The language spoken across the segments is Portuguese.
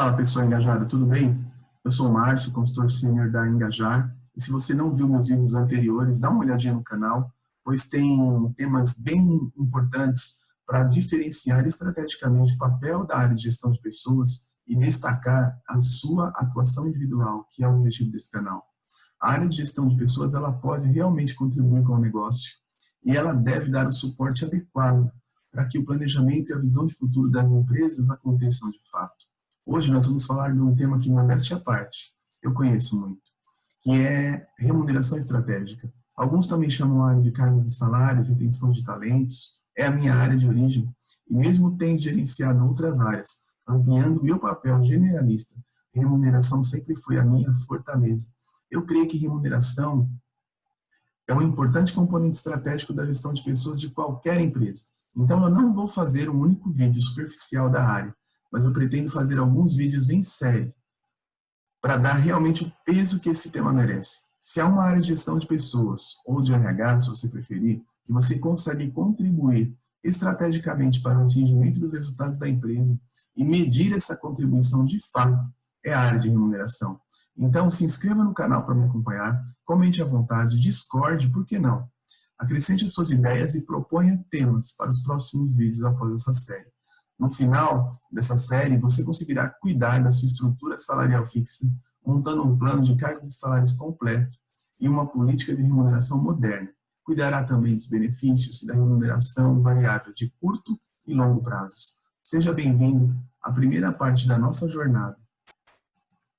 Fala, pessoa engajada, tudo bem? Eu sou o Márcio, consultor sênior da Engajar. E se você não viu meus vídeos anteriores, dá uma olhadinha no canal, pois tem temas bem importantes para diferenciar estrategicamente o papel da área de gestão de pessoas e destacar a sua atuação individual, que é o objetivo desse canal. A área de gestão de pessoas, ela pode realmente contribuir com o negócio e ela deve dar o suporte adequado para que o planejamento e a visão de futuro das empresas aconteçam de fato. Hoje nós vamos falar de um tema que, modéstia à parte, eu conheço muito, que é remuneração estratégica. Alguns também chamam a área de cargos e salários, retenção de talentos, é a minha área de origem, e mesmo tendo gerenciado outras áreas, ampliando meu papel generalista, remuneração sempre foi a minha fortaleza. Eu creio que remuneração é um importante componente estratégico da gestão de pessoas de qualquer empresa. Então, eu não vou fazer um único vídeo superficial da área, mas eu pretendo fazer alguns vídeos em série para dar realmente o peso que esse tema merece. Se há uma área de gestão de pessoas, ou de RH, se você preferir, que você consegue contribuir estrategicamente para o atingimento dos resultados da empresa e medir essa contribuição de fato, é a área de remuneração. Então, se inscreva no canal para me acompanhar, comente à vontade, discorde, por que não? Acrescente as suas ideias e proponha temas para os próximos vídeos após essa série. No final dessa série, você conseguirá cuidar da sua estrutura salarial fixa, montando um plano de cargos e salários completo e uma política de remuneração moderna. Cuidará também dos benefícios e da remuneração variável de curto e longo prazos. Seja bem-vindo à primeira parte da nossa jornada.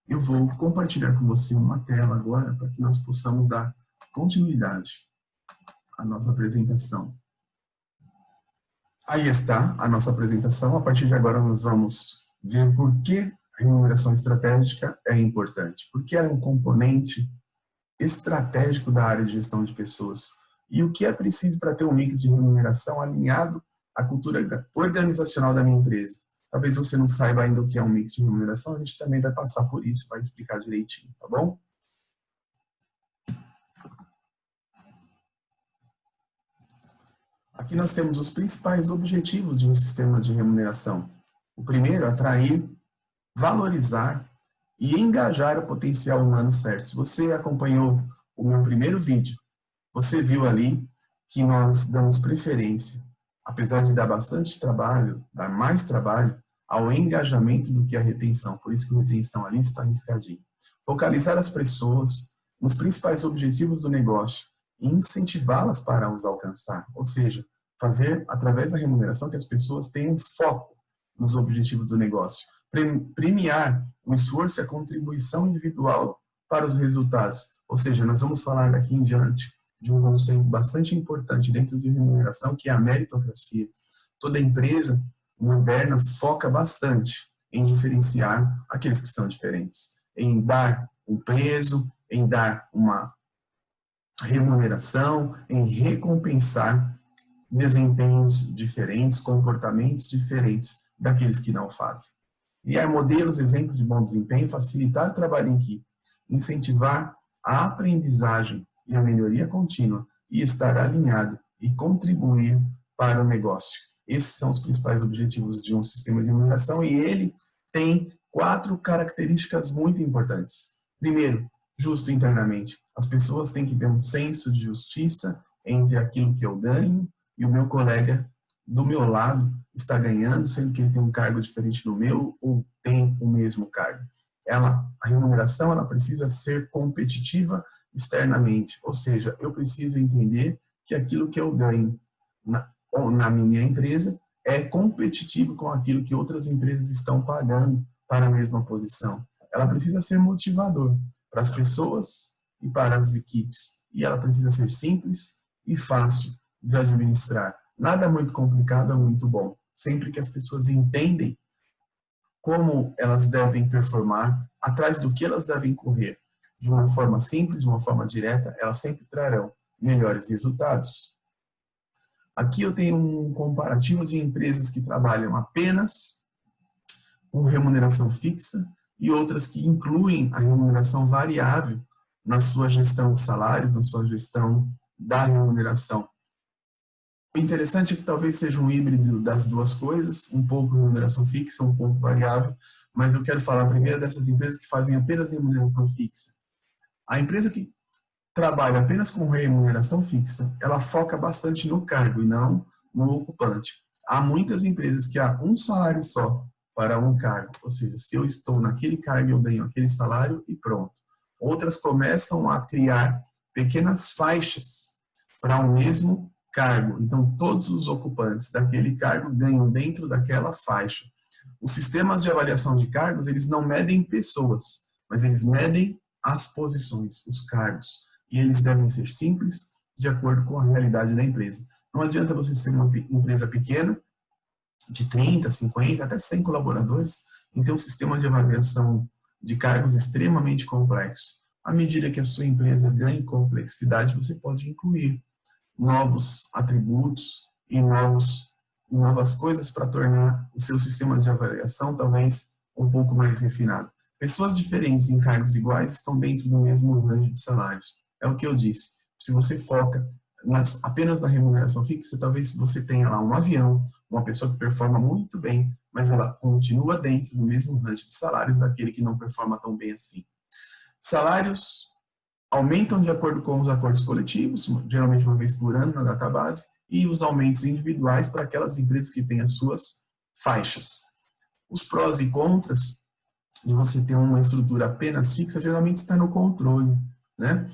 Eu vou compartilhar com você uma tela agora para que nós possamos dar continuidade à nossa apresentação. Aí está a nossa apresentação. A partir de agora nós vamos ver por que a remuneração estratégica é importante. Porque é um componente estratégico da área de gestão de pessoas. E o que é preciso para ter um mix de remuneração alinhado à cultura organizacional da minha empresa. Talvez você não saiba ainda o que é um mix de remuneração, a gente também vai passar por isso, vai explicar direitinho, tá bom? Aqui nós temos os principais objetivos de um sistema de remuneração. O primeiro, atrair, valorizar e engajar o potencial humano certo. Se você acompanhou o meu primeiro vídeo, você viu ali que nós damos preferência, apesar de dar bastante trabalho, dar mais trabalho, ao engajamento do que a retenção. Por isso que a retenção ali está riscadinho. Focalizar as pessoas nos principais objetivos do negócio e incentivá-las para os alcançar. Ou seja, fazer, através da remuneração, que as pessoas tenham foco nos objetivos do negócio. Premiar o esforço e a contribuição individual para os resultados. Ou seja, nós vamos falar daqui em diante de um conceito bastante importante dentro de remuneração, que é a meritocracia. Toda empresa moderna foca bastante em diferenciar aqueles que são diferentes, em dar um peso, em dar uma remuneração, em recompensar desempenhos diferentes, comportamentos diferentes daqueles que não fazem. Criar modelos, exemplos de bom desempenho, facilitar o trabalho em equipe, incentivar a aprendizagem e a melhoria contínua e estar alinhado e contribuir para o negócio. Esses são os principais objetivos de um sistema de remuneração e ele tem 4 características muito importantes. Primeiro, justo internamente. As pessoas têm que ter um senso de justiça entre aquilo que eu ganho e o meu colega do meu lado está ganhando, sendo que ele tem um cargo diferente do meu ou tem o mesmo cargo. A remuneração ela precisa ser competitiva externamente, ou seja, eu preciso entender que aquilo que eu ganho na minha empresa é competitivo com aquilo que outras empresas estão pagando para a mesma posição. Ela precisa ser motivador para as pessoas e para as equipes. E ela precisa ser simples e fácil de administrar. Nada muito complicado é muito bom. Sempre que as pessoas entendem como elas devem performar, atrás do que elas devem correr, de uma forma simples, de uma forma direta, elas sempre trarão melhores resultados. Aqui eu tenho um comparativo de empresas que trabalham apenas com remuneração fixa e outras que incluem a remuneração variável na sua gestão de salários, na sua gestão da remuneração. O interessante é que talvez seja um híbrido das duas coisas, um pouco remuneração fixa, um pouco variável, mas eu quero falar primeiro dessas empresas que fazem apenas remuneração fixa. A empresa que trabalha apenas com remuneração fixa, ela foca bastante no cargo e não no ocupante. Há muitas empresas que há um salário só para um cargo, ou seja, se eu estou naquele cargo, eu ganho aquele salário e pronto. Outras começam a criar pequenas faixas para o mesmo cargo. Então, todos os ocupantes daquele cargo ganham dentro daquela faixa. Os sistemas de avaliação de cargos, eles não medem pessoas, mas eles medem as posições, os cargos. E eles devem ser simples, de acordo com a realidade da empresa. Não adianta você ser uma empresa pequena, de 30, 50, até 100 colaboradores, e ter um sistema de avaliação de cargos extremamente complexo. À medida que a sua empresa ganha complexidade, você pode incluir novos atributos e novas coisas para tornar o seu sistema de avaliação talvez um pouco mais refinado. Pessoas diferentes em cargos iguais estão dentro do mesmo range de salários. É o que eu disse. Se você foca apenas na remuneração fixa, talvez você tenha lá um avião, uma pessoa que performa muito bem, mas ela continua dentro do mesmo range de salários daquele que não performa tão bem assim. Salários aumentam de acordo com os acordos coletivos, geralmente uma vez por ano na database, e os aumentos individuais para aquelas empresas que têm as suas faixas. Os prós e contras de você ter uma estrutura apenas fixa geralmente está no controle, né?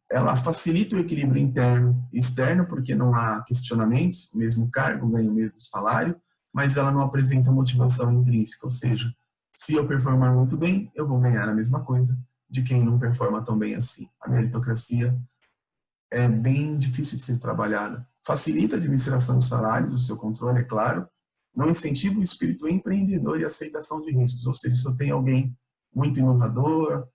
Ela facilita o equilíbrio interno e externo, porque não há questionamentos, o mesmo cargo ganha o mesmo salário, mas ela não apresenta motivação intrínseca, ou seja, se eu performar muito bem, eu vou ganhar a mesma coisa de quem não performa tão bem assim. A meritocracia é bem difícil de ser trabalhada. Facilita a administração dos salários, o seu controle, é claro, não incentiva o espírito empreendedor e aceitação de riscos, ou seja, se eu tenho alguém muito inovador,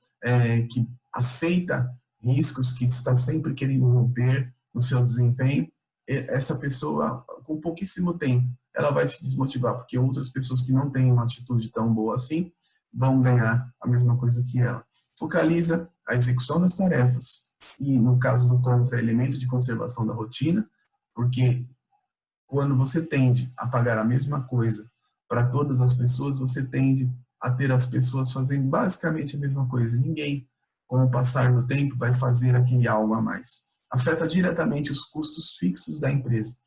que aceita riscos, que está sempre querendo romper no seu desempenho, essa pessoa, com pouquíssimo tempo, ela vai se desmotivar, porque outras pessoas que não têm uma atitude tão boa assim, vão ganhar a mesma coisa que ela. Focaliza a execução das tarefas e, no caso do contra, elemento de conservação da rotina, porque quando você tende a pagar a mesma coisa para todas as pessoas, você tende a ter as pessoas fazendo basicamente a mesma coisa. Ninguém, com o passar do tempo, vai fazer aquele algo a mais. Afeta diretamente os custos fixos da empresa.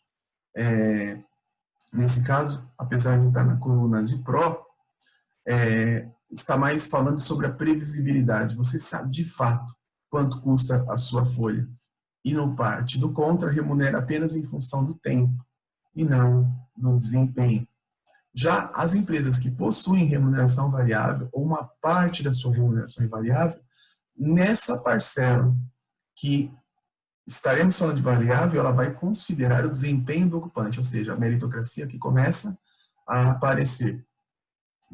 Nesse caso, apesar de estar na coluna de pró, está mais falando sobre a previsibilidade. Você sabe de fato quanto custa a sua folha. E no parte do contra, remunera apenas em função do tempo e não do desempenho. Já as empresas que possuem remuneração variável, ou uma parte da sua remuneração é variável, nessa parcela que estaremos falando de variável, ela vai considerar o desempenho do ocupante, ou seja, a meritocracia que começa a aparecer.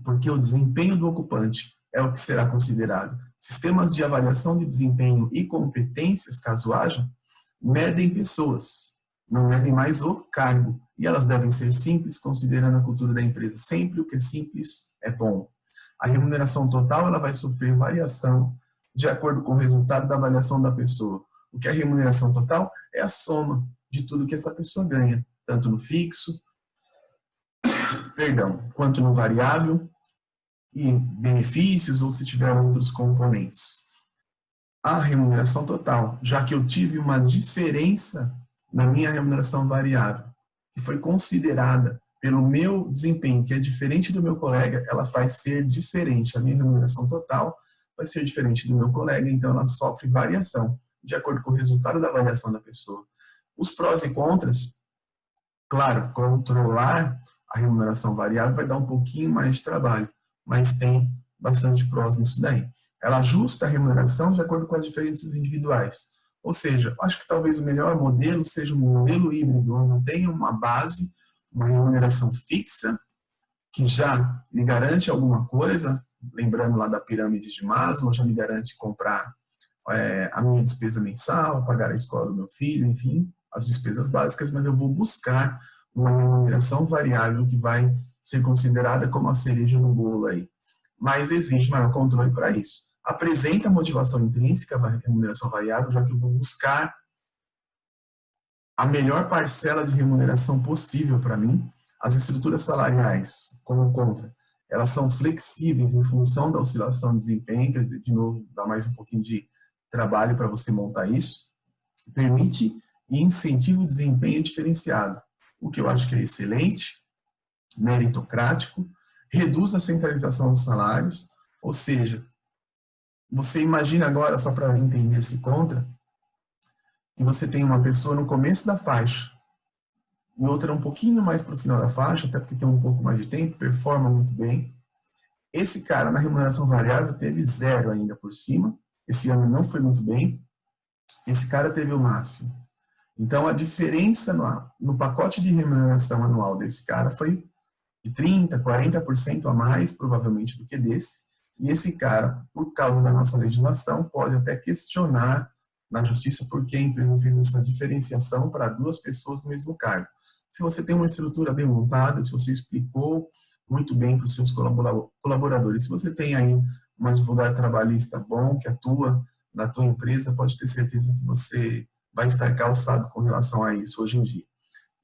Porque o desempenho do ocupante é o que será considerado. Sistemas de avaliação de desempenho e competências, caso haja, medem pessoas, não medem mais o cargo. E elas devem ser simples, considerando a cultura da empresa. Sempre o que é simples é bom. A remuneração total ela vai sofrer variação de acordo com o resultado da avaliação da pessoa. O que é a remuneração total? É a soma de tudo que essa pessoa ganha, tanto no fixo, quanto no variável, e benefícios, ou se tiver outros componentes. A remuneração total, já que eu tive uma diferença na minha remuneração variável, que foi considerada pelo meu desempenho, que é diferente do meu colega, ela vai ser diferente. A minha remuneração total vai ser diferente do meu colega, então ela sofre variação, de acordo com o resultado da avaliação da pessoa. Os prós e contras, claro, controlar a remuneração variável vai dar um pouquinho mais de trabalho, mas tem bastante prós nisso daí. Ela ajusta a remuneração de acordo com as diferenças individuais. Ou seja, acho que talvez o melhor modelo seja um modelo híbrido, onde tem uma base, uma remuneração fixa, que já me garante alguma coisa, lembrando lá da pirâmide de Maslow, já me garante comprar a minha despesa mensal, pagar a escola do meu filho, enfim, as despesas básicas, mas eu vou buscar uma remuneração variável que vai ser considerada como a cereja no bolo aí. Mas existe maior controle para isso. Apresenta motivação intrínseca, a remuneração variável, já que eu vou buscar a melhor parcela de remuneração possível para mim. As estruturas salariais, como contra, elas são flexíveis em função da oscilação de desempenho, quer dizer, de novo, dá mais um pouquinho de trabalho para você montar isso. Permite e incentiva o desempenho diferenciado, o que eu acho que é excelente, meritocrático, reduz a centralização dos salários, ou seja, você imagina agora, só para entender esse contra, que você tem uma pessoa no começo da faixa e outra um pouquinho mais para o final da faixa, até porque tem um pouco mais de tempo, performa muito bem. Esse cara na remuneração variável teve 0 ainda por cima, esse ano não foi muito bem, esse cara teve o máximo. Então a diferença no pacote de remuneração anual desse cara foi de 30%, 40% a mais, provavelmente, do que desse, e esse cara, por causa da nossa legislação, pode até questionar na justiça por que a empresa fez essa diferenciação para 2 pessoas do mesmo cargo. Se você tem uma estrutura bem montada, se você explicou muito bem para os seus colaboradores, se você tem aí um advogado trabalhista bom que atua na tua empresa, pode ter certeza que você vai estar calçado com relação a isso hoje em dia.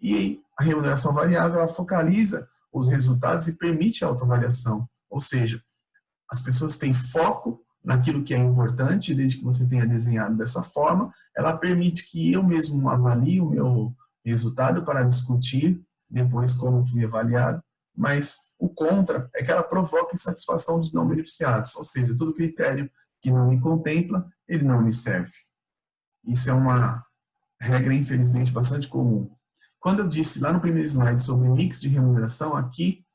E a remuneração variável, ela focaliza os resultados e permite a autoavaliação, ou seja, as pessoas têm foco naquilo que é importante, desde que você tenha desenhado dessa forma, ela permite que eu mesmo avalie o meu resultado para discutir depois como fui avaliado, mas o contra é que ela provoca insatisfação dos não beneficiados, ou seja, todo critério que não me contempla, ele não me serve. Isso é uma regra, infelizmente, bastante comum. Quando eu disse lá no primeiro slide sobre mix de remuneração, aqui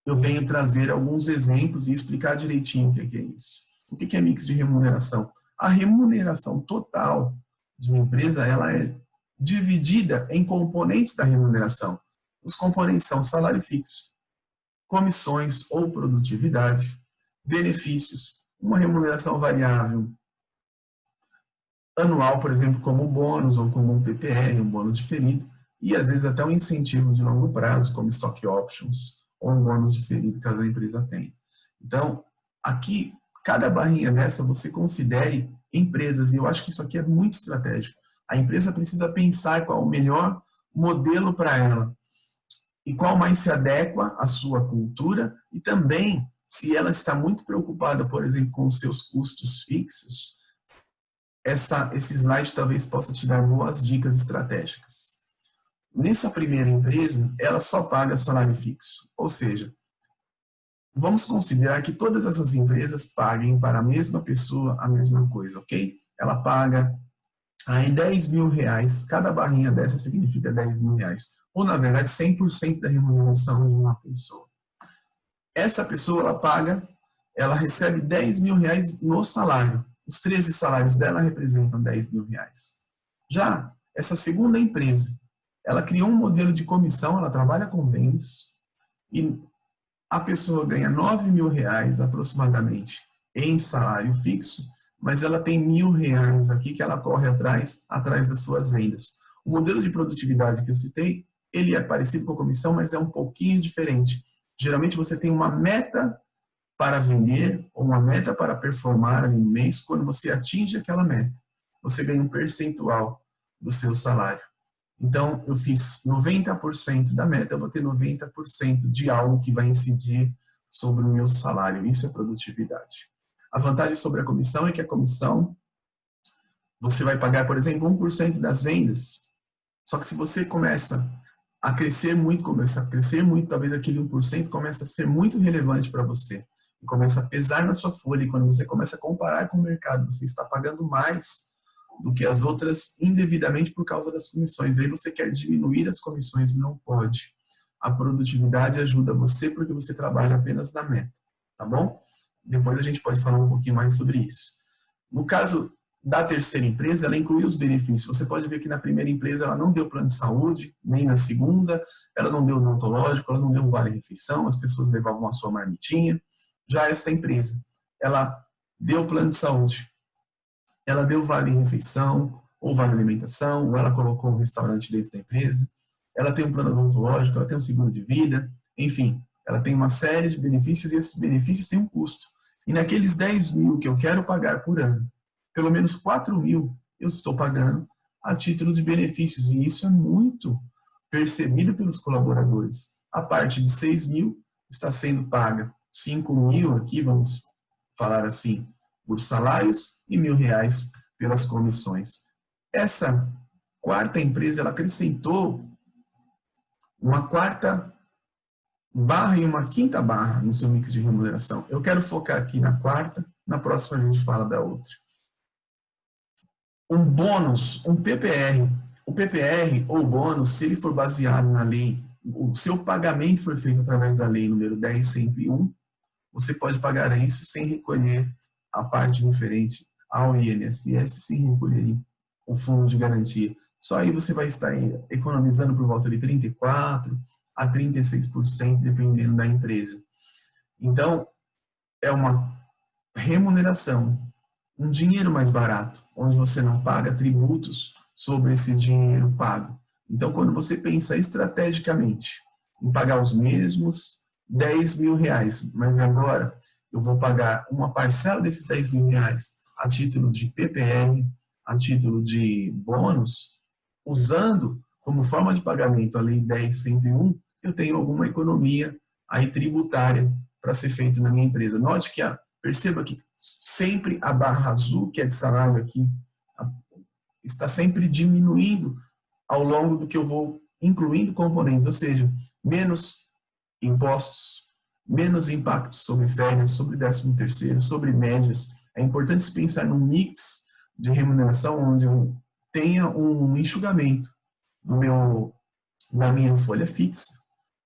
eu venho trazer alguns exemplos e explicar direitinho o que é isso. O que é mix de remuneração? A remuneração total de uma empresa, ela é dividida em componentes da remuneração. Os componentes são salário fixo, comissões ou produtividade, benefícios, uma remuneração variável anual, por exemplo, como bônus ou como um PPR, um bônus diferido, e às vezes até um incentivo de longo prazo, como stock options, ou um bônus diferido, caso a empresa tenha. Então, aqui, cada barrinha dessa, você considere empresas, e eu acho que isso aqui é muito estratégico. A empresa precisa pensar qual é o melhor modelo para ela, e qual mais se adequa à sua cultura, e também, se ela está muito preocupada, por exemplo, com os seus custos fixos, esse slide talvez possa te dar boas dicas estratégicas. Nessa primeira empresa, ela só paga salário fixo, ou seja, vamos considerar que todas essas empresas paguem para a mesma pessoa a mesma coisa, ok? Ela paga aí 10 mil reais, cada barrinha dessa significa 10 mil reais, ou na verdade 100% da remuneração de uma pessoa. Essa pessoa, ela recebe 10 mil reais no salário, os 13 salários dela representam 10 mil reais. Já essa segunda empresa, ela criou um modelo de comissão, ela trabalha com vendas, e a pessoa ganha 9 mil reais aproximadamente em salário fixo, mas ela tem 1.000 reais aqui que ela corre atrás das suas vendas. O modelo de produtividade que eu citei, ele é parecido com a comissão, mas é um pouquinho diferente. Geralmente você tem uma meta para vender ou uma meta para performar ali no mês. Quando você atinge aquela meta, você ganha um percentual do seu salário. Então, eu fiz 90% da meta, eu vou ter 90% de algo que vai incidir sobre o meu salário. Isso é produtividade. A vantagem sobre a comissão é que a comissão, você vai pagar, por exemplo, 1% das vendas. Só que se você começa a crescer muito, talvez aquele 1% começa a ser muito relevante para você. E começa a pesar na sua folha. E quando você começa a comparar com o mercado, você está pagando mais do que as outras indevidamente por causa das comissões. Aí você quer diminuir as comissões, não pode. A produtividade ajuda você porque você trabalha apenas na meta, tá bom? Depois a gente pode falar um pouquinho mais sobre isso. No caso da terceira empresa, ela inclui os benefícios. Você pode ver que na primeira empresa ela não deu plano de saúde, nem na segunda, ela não deu odontológico, ela não deu vale-refeição, as pessoas levavam a sua marmitinha. Já essa empresa, ela deu plano de saúde, ela deu vale-refeição, ou vale-alimentação, ou ela colocou um restaurante dentro da empresa, ela tem um plano odontológico, ela tem um seguro de vida, enfim, ela tem uma série de benefícios e esses benefícios têm um custo. E naqueles 10 mil que eu quero pagar por ano, pelo menos 4 mil eu estou pagando a título de benefícios, e isso é muito percebido pelos colaboradores. A parte de 6 mil está sendo paga 5 mil aqui, vamos falar assim, por salários e R$ 1.000 pelas comissões. Essa quarta empresa, ela acrescentou uma quarta barra e uma quinta barra no seu mix de remuneração. Eu quero focar aqui na quarta, na próxima a gente fala da outra. Um bônus, um PPR. O PPR ou bônus, se ele for baseado na lei, o seu pagamento foi feito através da lei número 10.101, você pode pagar isso sem recolher a parte referente ao INSS, sem recolher o fundo de garantia. Só aí você vai estar economizando por volta de 34% a 36%, dependendo da empresa. Então, é uma remuneração, um dinheiro mais barato, onde você não paga tributos sobre esse dinheiro pago. Então, quando você pensa estrategicamente em pagar os mesmos R$ 10.000, mas agora eu vou pagar uma parcela desses R$ 10.000 a título de PPR, a título de bônus, usando como forma de pagamento a Lei 10.101, eu tenho alguma economia aí tributária para ser feita na minha empresa. Note que perceba que sempre a barra azul, que é de salário aqui, está sempre diminuindo ao longo do que eu vou incluindo componentes, ou seja, menos impostos, menos impactos sobre férias, sobre 13º, sobre médias. É importante pensar num mix de remuneração onde eu tenha um enxugamento na minha folha fixa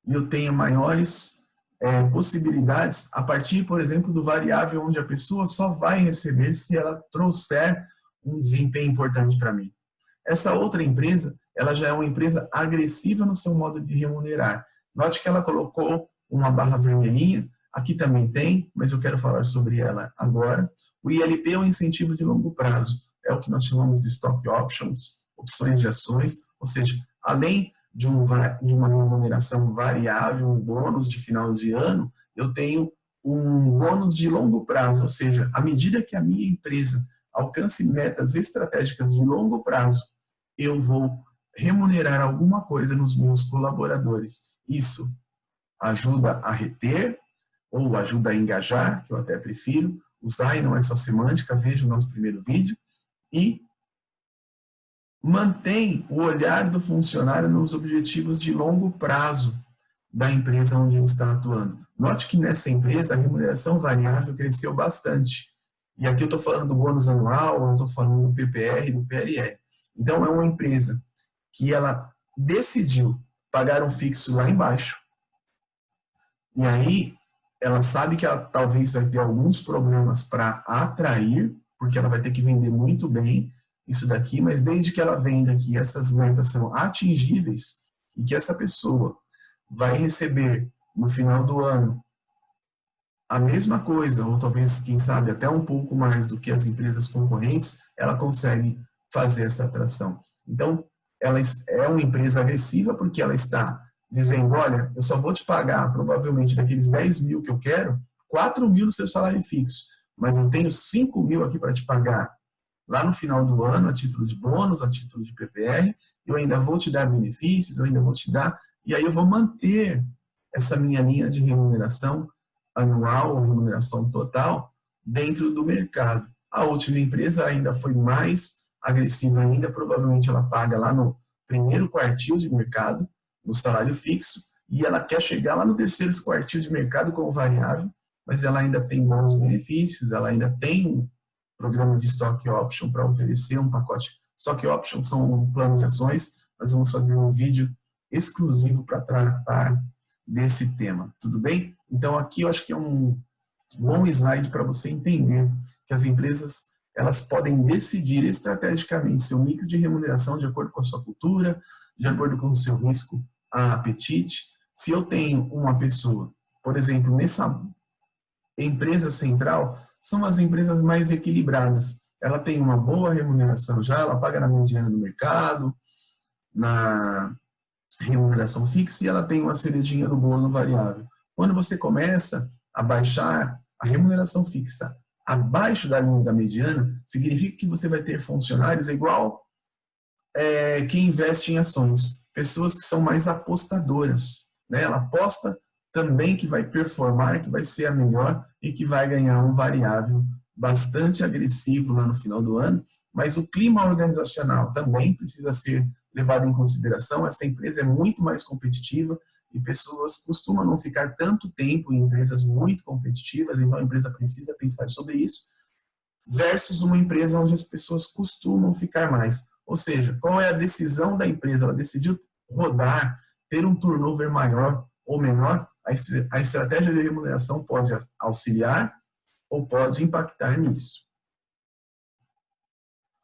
e eu tenha maiores possibilidades a partir, por exemplo, do variável onde a pessoa só vai receber se ela trouxer um desempenho importante para mim. Essa outra empresa, ela já é uma empresa agressiva no seu modo de remunerar. Note que ela colocou uma barra vermelhinha, aqui também tem, mas eu quero falar sobre ela agora. O ILP é um incentivo de longo prazo, é o que nós chamamos de stock options, opções de ações, ou seja, além de uma remuneração variável, um bônus de final de ano, eu tenho um bônus de longo prazo, ou seja, à medida que a minha empresa alcance metas estratégicas de longo prazo, eu vou remunerar alguma coisa nos meus colaboradores. Isso ajuda a reter ou ajuda a engajar, que eu até prefiro usar e não é só semântica, veja o nosso primeiro vídeo, e mantém o olhar do funcionário nos objetivos de longo prazo da empresa onde ele está atuando. Note que nessa empresa a remuneração variável cresceu bastante. E aqui eu estou falando do bônus anual, eu estou falando do PPR, do PLR. Então é uma empresa que ela decidiu pagar um fixo lá embaixo. E aí ela sabe que ela talvez vai ter alguns problemas para atrair, porque ela vai ter que vender muito bem isso daqui, mas desde que ela venda que essas metas são atingíveis e que essa pessoa vai receber no final do ano a mesma coisa, ou talvez, quem sabe, até um pouco mais do que as empresas concorrentes, ela consegue fazer essa atração. Então, ela é uma empresa agressiva porque ela está dizendo, olha, eu só vou te pagar provavelmente daqueles 10.000 que eu quero, 4.000 no seu salário fixo, mas eu tenho 5.000 aqui para te pagar lá no final do ano, a título de bônus, a título de PPR, eu ainda vou te dar benefícios, eu ainda vou te dar, e aí eu vou manter essa minha linha de remuneração anual ou remuneração total dentro do mercado. A última empresa ainda foi mais agressiva ainda, provavelmente ela paga lá no primeiro quartil de mercado, no salário fixo, e ela quer chegar lá no terceiro quartil de mercado como variável, mas ela ainda tem bons benefícios, ela ainda tem um programa de stock option para oferecer um pacote. Stock option são um plano de ações, nós vamos fazer um vídeo exclusivo para tratar desse tema, tudo bem? Então aqui eu acho que é um bom slide para você entender que as empresas elas podem decidir estrategicamente seu mix de remuneração de acordo com a sua cultura, de acordo com o seu risco a apetite. Se eu tenho uma pessoa, por exemplo, nessa empresa central, são as empresas mais equilibradas. Ela tem uma boa remuneração já, ela paga na mediana do mercado, na remuneração fixa, e ela tem uma cerejinha do bolo variável. Quando você começa a baixar a remuneração fixa abaixo da linha da mediana, significa que você vai ter funcionários igual que investe em ações, pessoas que são mais apostadoras, né? Ela aposta também que vai performar, que vai ser a melhor e que vai ganhar um variável bastante agressivo lá no final do ano, mas o clima organizacional também precisa ser levado em consideração. Essa empresa é muito mais competitiva e pessoas costumam não ficar tanto tempo em empresas muito competitivas, então a empresa precisa pensar sobre isso, versus uma empresa onde as pessoas costumam ficar mais. Ou seja, qual é a decisão da empresa? Ela decidiu rodar, ter um turnover maior ou menor, a estratégia de remuneração pode auxiliar ou pode impactar nisso.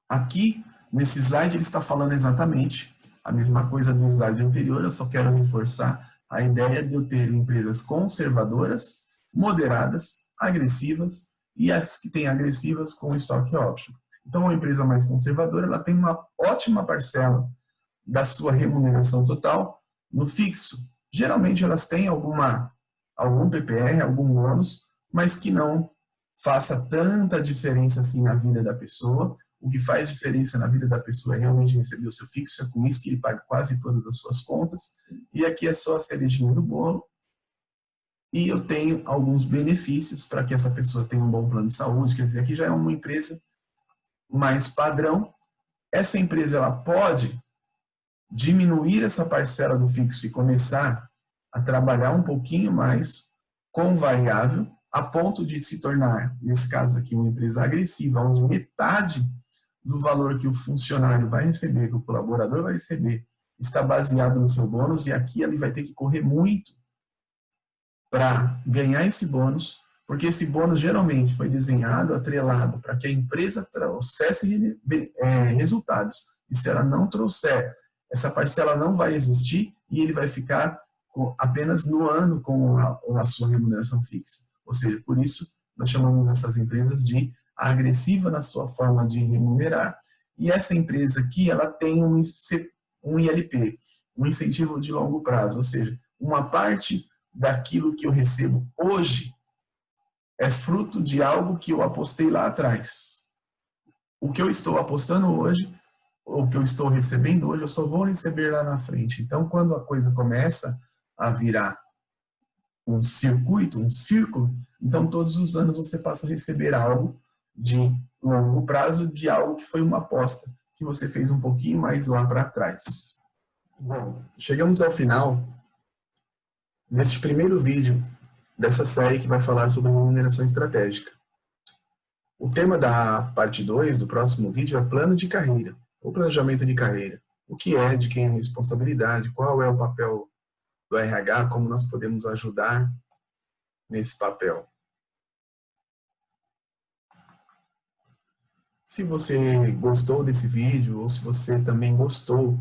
Aqui, nesse slide, ele está falando exatamente a mesma coisa do slide anterior, eu só quero reforçar a ideia de eu ter empresas conservadoras, moderadas, agressivas e as que têm agressivas com stock option. Então, uma empresa mais conservadora, ela tem uma ótima parcela da sua remuneração total no fixo. Geralmente, elas têm algum PPR, algum bônus, mas que não faça tanta diferença assim na vida da pessoa. O que faz diferença na vida da pessoa é realmente receber o seu fixo, é com isso que ele paga quase todas as suas contas. E aqui é só a cerejinha do bolo. E eu tenho alguns benefícios para que essa pessoa tenha um bom plano de saúde. Quer dizer, aqui já é uma empresa mais padrão. Essa empresa ela pode diminuir essa parcela do fixo e começar a trabalhar um pouquinho mais com variável, a ponto de se tornar, nesse caso aqui, uma empresa agressiva, onde metade do valor que o funcionário vai receber, que o colaborador vai receber, está baseado no seu bônus, e aqui ele vai ter que correr muito para ganhar esse bônus, porque esse bônus geralmente foi desenhado, atrelado, para que a empresa trouxesse resultados. E se ela não trouxer, essa parcela não vai existir e ele vai ficar apenas no ano com a sua remuneração fixa. Ou seja, por isso nós chamamos essas empresas de agressiva na sua forma de remunerar. E essa empresa aqui, ela tem um ILP, um incentivo de longo prazo, ou seja, uma parte daquilo que eu recebo hoje é fruto de algo que eu apostei lá atrás. O que eu estou apostando hoje, o que eu estou recebendo hoje, eu só vou receber lá na frente. Então, quando a coisa começa a virar um circuito, um círculo, então todos os anos você passa a receber algo de longo prazo, de algo que foi uma aposta, que você fez um pouquinho mais lá para trás. Bom, chegamos ao final deste primeiro vídeo dessa série que vai falar sobre remuneração estratégica. O tema da parte 2 do próximo vídeo é plano de carreira, ou planejamento de carreira. O que é, de quem é a responsabilidade, qual é o papel do RH, como nós podemos ajudar nesse papel. Se você gostou desse vídeo, ou se você também gostou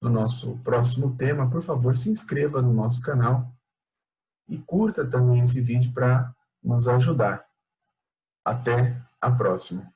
do nosso próximo tema, por favor, se inscreva no nosso canal e curta também esse vídeo para nos ajudar. Até a próxima.